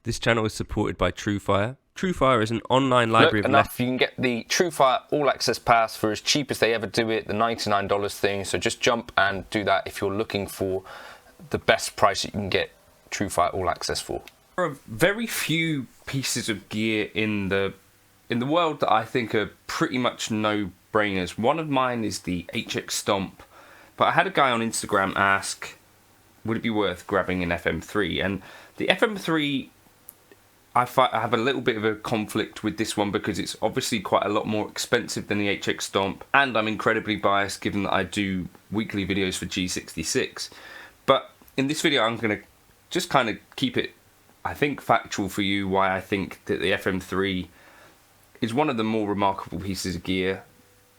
This channel is supported by Truefire. Truefire is an online library of enough. You can get the Truefire All Access Pass for as cheap as they ever do it, the $99 thing. So just jump and do that if you're looking for the best price that you can get Truefire All Access for. There are very few pieces of gear in the world that I think are pretty much no-brainers. One of mine is the HX Stomp, but I had a guy on Instagram ask, would it be worth grabbing an FM3? And the FM3, I have a little bit of a conflict with this one because it's obviously quite a lot more expensive than the HX Stomp, and I'm incredibly biased given that I do weekly videos for G66. But in this video I'm going to just kind of keep it, I think, factual for you why I think that the FM3 is one of the more remarkable pieces of gear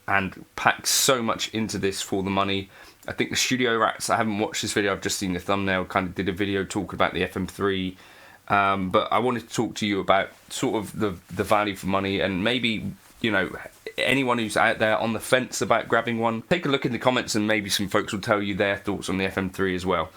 and packs so much into this for the money. I think the Studio Rats, I haven't watched this video, I've just seen the thumbnail, kind of did a video talking about the FM3. But I wanted to talk to you about sort of the value for money, and maybe, you know, anyone who's out there on the fence about grabbing one, take a look in the comments and maybe some folks will tell you their thoughts on the FM3 as well.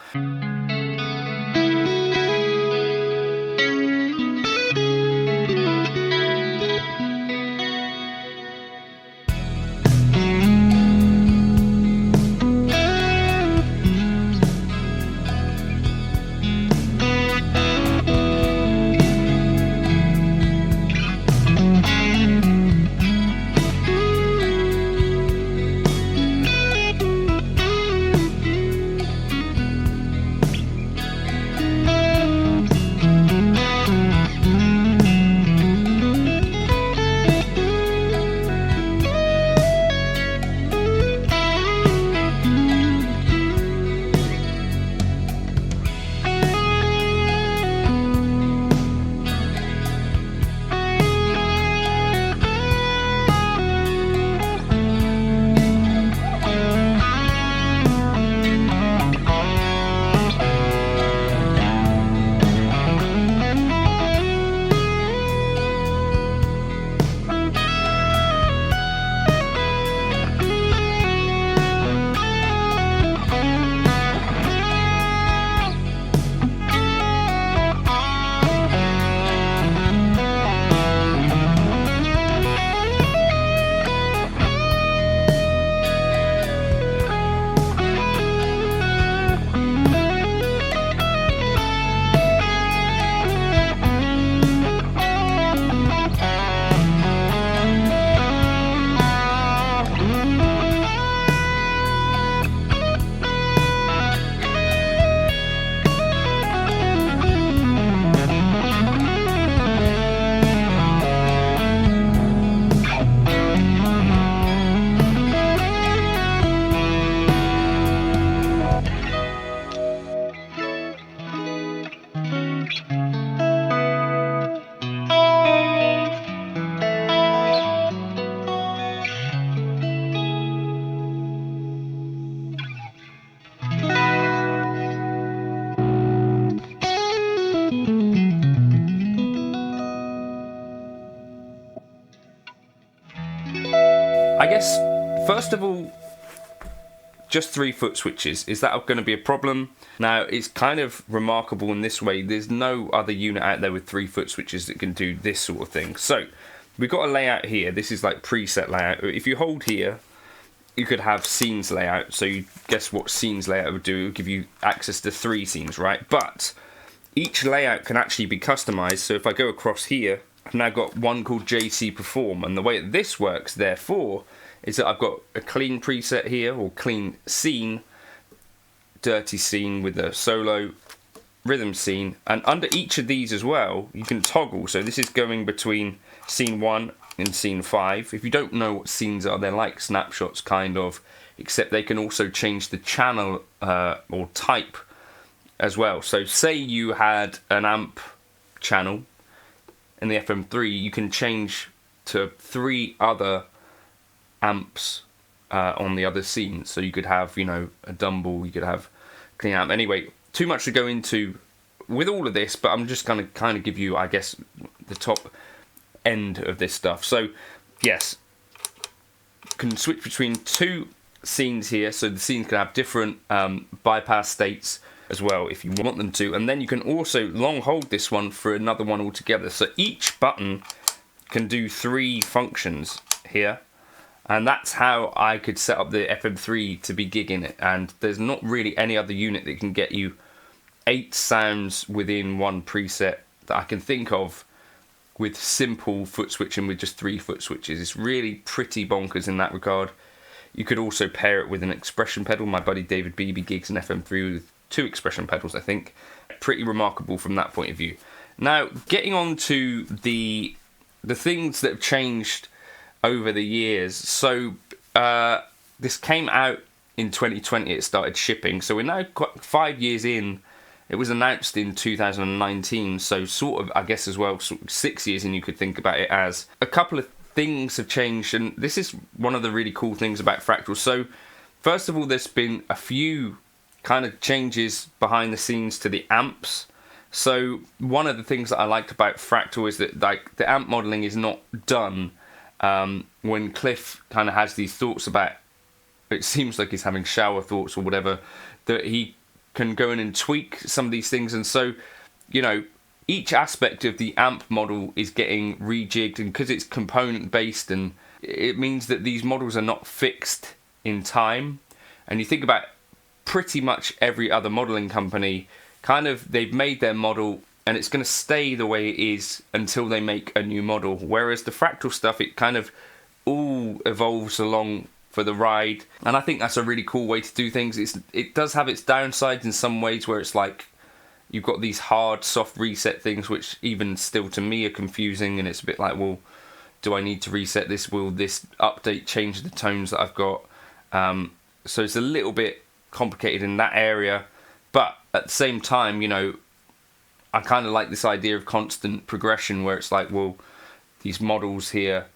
I guess, first of all, just 3 foot switches. Is that going to be a problem? Now, it's kind of remarkable in this way. There's no other unit out there with 3 foot switches that can do this sort of thing. So, we've got a layout here. This is like preset layout. If you hold here, you could have scenes layout. So, you guess what scenes layout would do? It would give you access to 3 scenes, right? But each layout can actually be customized. So, if I go across here, I've now got one called JC Perform, and the way that this works, therefore, is that I've got a clean preset here, or clean scene, dirty scene with a solo, rhythm scene, and under each of these as well, you can toggle. So this is going between scene 1 and scene 5. If you don't know what scenes are, they're like snapshots, kind of, except they can also change the channel or type as well. So say you had an amp channel in the FM3, you can change to 3 other amps on the other scenes. So you could have, you know, a Dumble, you could have clean amp. Anyway, too much to go into with all of this, but I'm just going to kind of give you, I guess, the top end of this stuff. So yes, can switch between 2 scenes here, so the scenes can have different bypass states. as well if you want them to. And then you can also long hold this one for another one altogether. So each button can do 3 functions here. And that's how I could set up the FM3 to be gigging it. And there's not really any other unit that can get you 8 sounds within one preset that I can think of with simple foot switching with just 3 foot switches. It's really pretty bonkers in that regard. You could also pair it with an expression pedal. My buddy David Beebe gigs an FM3 with 2 expression pedals, I think. Pretty remarkable from that point of view. Now, getting on to the things that have changed over the years. So, this came out in 2020, it started shipping. So we're now 5 years in. It was announced in 2019, so sort of, I guess as well, sort of 6 years in, you could think about it as. A couple of things have changed, and this is one of the really cool things about Fractal. So, first of all, there's been a few kind of changes behind the scenes to the amps. So, one of the things that I liked about Fractal is that like the amp modeling is not done when Cliff kind of has these thoughts about, it seems like he's having shower thoughts or whatever, that he can go in and tweak some of these things. And so, you know, each aspect of the amp model is getting rejigged, and because it's component based, and it means that these models are not fixed in time. And you think about pretty much every other modeling company, kind of they've made their model and it's going to stay the way it is until they make a new model. Whereas the Fractal stuff, it kind of all evolves along for the ride, and I think that's a really cool way to do things. It does have its downsides in some ways, where it's like you've got these hard soft reset things which even still to me are confusing, and it's a bit like, well, do I need to reset this? Will this update change the tones that I've got? So it's a little bit complicated in that area, but at the same time, you know, I kind of like this idea of constant progression, where it's like, well, these models here,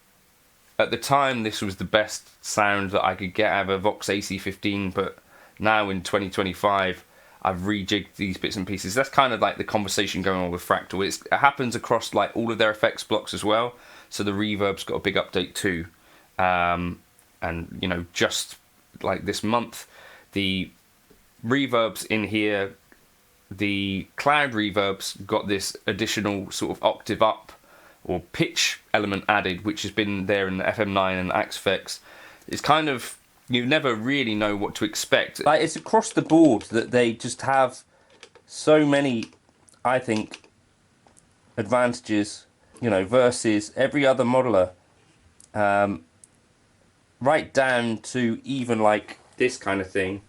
at the time, this was the best sound that I could get out of a Vox AC15, but now in 2025, I've rejigged these bits and pieces. That's kind of like the conversation going on with Fractal. It happens across like all of their effects blocks as well. So the Reverb's got a big update too. And, you know, just like this month, the Reverbs in here, the Cloud Reverbs got this additional sort of octave up or pitch element added, which has been there in the FM9 and Axe effects. It's kind of, you never really know what to expect. Like, it's across the board that they just have so many, I think, advantages, you know, versus every other modeler. Right down to even like this kind of thing.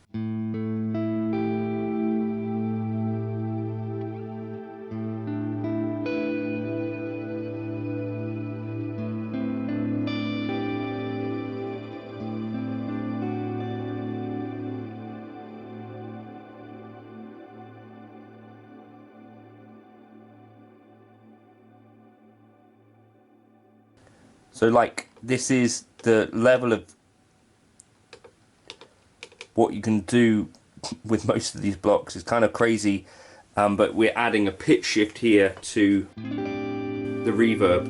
So like, this is the level of what you can do with most of these blocks. It's kind of crazy, but we're adding a pitch shift here to the reverb.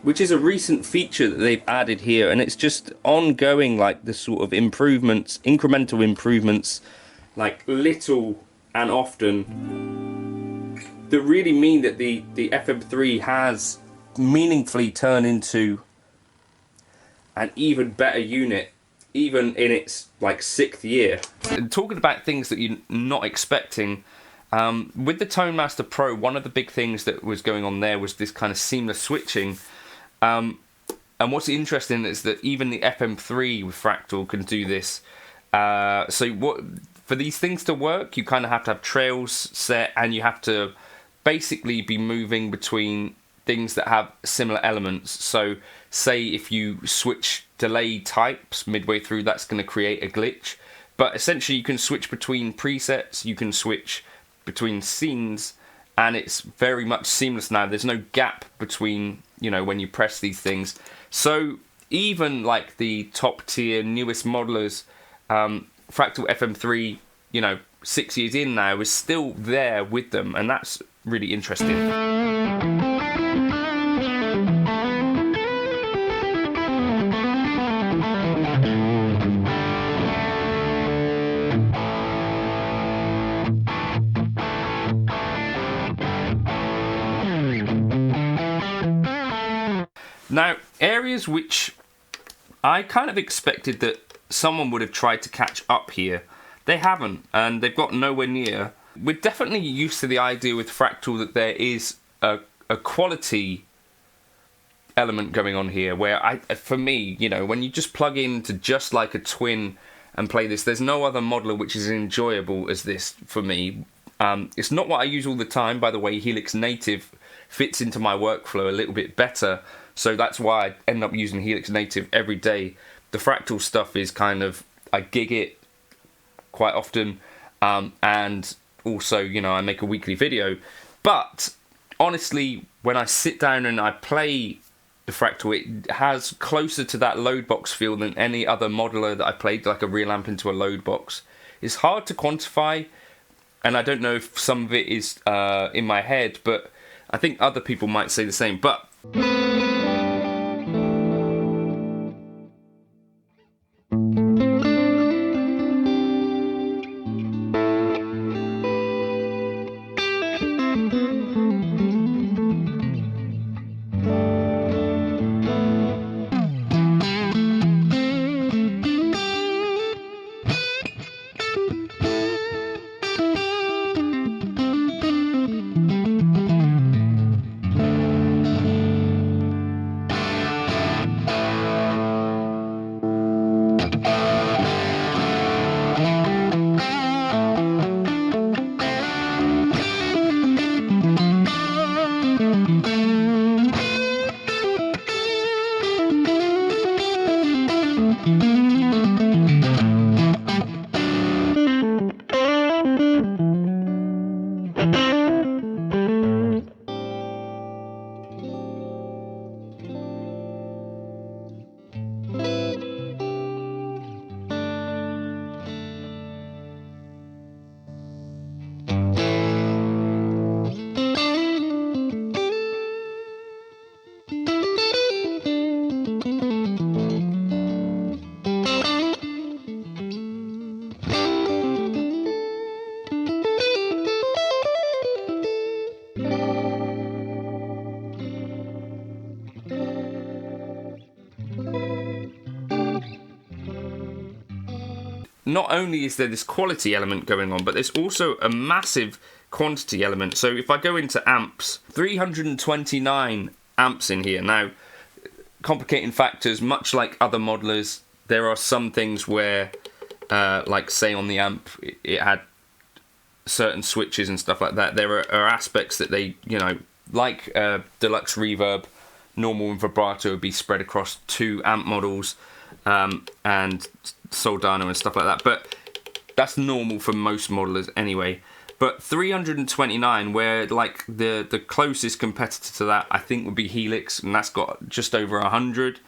Which is a recent feature that they've added here, and it's just ongoing, like the sort of improvements, incremental improvements, like little and often, that really mean that the FM3 has meaningfully turned into an even better unit, even in its like 6th year. And talking about things that you're not expecting, with the Tone Master Pro, one of the big things that was going on there was this kind of seamless switching. And what's interesting is that even the FM3 with Fractal can do this. So what, for these things to work, you kind of have to have trails set, and you have to basically be moving between things that have similar elements. So say if you switch delay types midway through, that's going to create a glitch. But essentially you can switch between presets, you can switch between scenes, and it's very much seamless now. There's no gap between, you know, when you press these things. So even like the top tier newest modelers, Fractal FM3, you know, 6 years in now, is still there with them, and that's really interesting. Now, areas which I kind of expected that someone would have tried to catch up here, they haven't, and they've got nowhere near. We're definitely used to the idea with Fractal that there is a quality element going on here, where for me, you know, when you just plug into just like a twin and play this, there's no other modeler which is enjoyable as this for me. It's not what I use all the time, by the way. Helix Native fits into my workflow a little bit better, so that's why I end up using Helix Native every day. The Fractal stuff is kind of, I gig it quite often, and also, you know, I make a weekly video. But honestly, when I sit down and I play the Fractal, it has closer to that load box feel than any other modeler that I played, like a real amp into a load box. It's hard to quantify, and I don't know if some of it is in my head, but I think other people might say the same. But not only is there this quality element going on, but there's also a massive quantity element. So if I go into amps, 329 amps in here. Now, complicating factors, much like other modelers, there are some things where, like say on the amp, it had certain switches and stuff like that. There are aspects that they, you know, like deluxe reverb, normal and vibrato would be spread across 2 amp models, and Soldano and stuff like that, but that's normal for most modelers anyway. But 329, where like the closest competitor to that I think would be Helix, and that's got just over 100.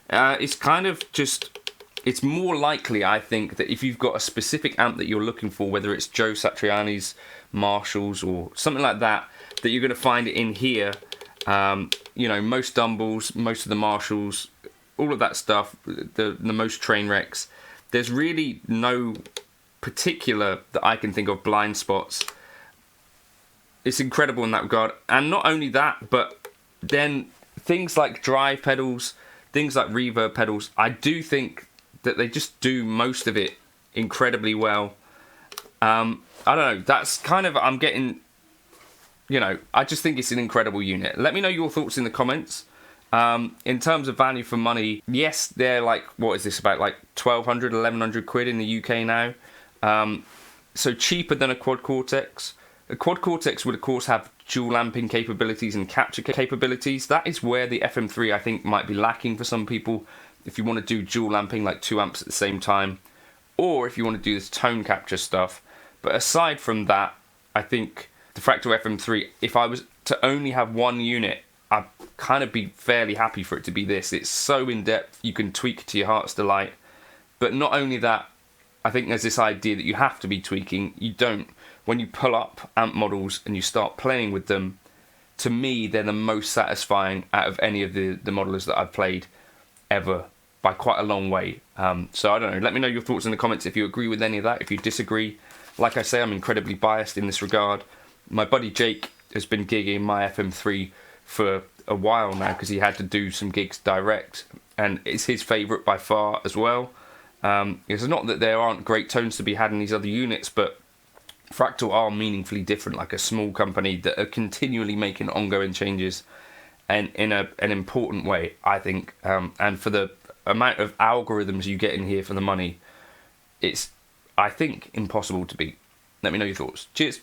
It's kind of just, it's more likely, I think, that if you've got a specific amp that you're looking for, whether it's Joe Satriani's Marshalls or something like that, that you're going to find it in here. You know, most Dumbles, most of the Marshalls, all of that stuff, the most train wrecks. There's really no particular that I can think of blind spots. It's incredible in that regard. And not only that, but then things like drive pedals, things like reverb pedals, I do think that they just do most of it incredibly well. I don't know, that's kind of, I'm getting, you know, I just think it's an incredible unit. Let me know your thoughts in the comments. In terms of value for money, yes, they're like, what is this, about like 1,200, 1,100 quid in the UK now. So cheaper than a Quad Cortex. A Quad Cortex would of course have dual amping capabilities and capture capabilities. That is where the FM3 I think might be lacking for some people. If you want to do dual amping, like 2 amps at the same time, or if you want to do this tone capture stuff. But aside from that, I think the Fractal FM3, if I was to only have one unit, I'd kind of be fairly happy for it to be this. It's so in-depth, you can tweak to your heart's delight. But not only that, I think there's this idea that you have to be tweaking. You don't. When you pull up amp models and you start playing with them, to me, they're the most satisfying out of any of the modelers that I've played ever, by quite a long way. So I don't know, let me know your thoughts in the comments if you agree with any of that, if you disagree. Like I say, I'm incredibly biased in this regard. My buddy Jake has been gigging my FM3 for a while now because he had to do some gigs direct, and it's his favourite by far as well. It's not that there aren't great tones to be had in these other units, but Fractal are meaningfully different, like a small company that are continually making ongoing changes, and in an important way, I think. And for the amount of algorithms you get in here for the money, it's, I think, impossible to beat. Let me know your thoughts. Cheers.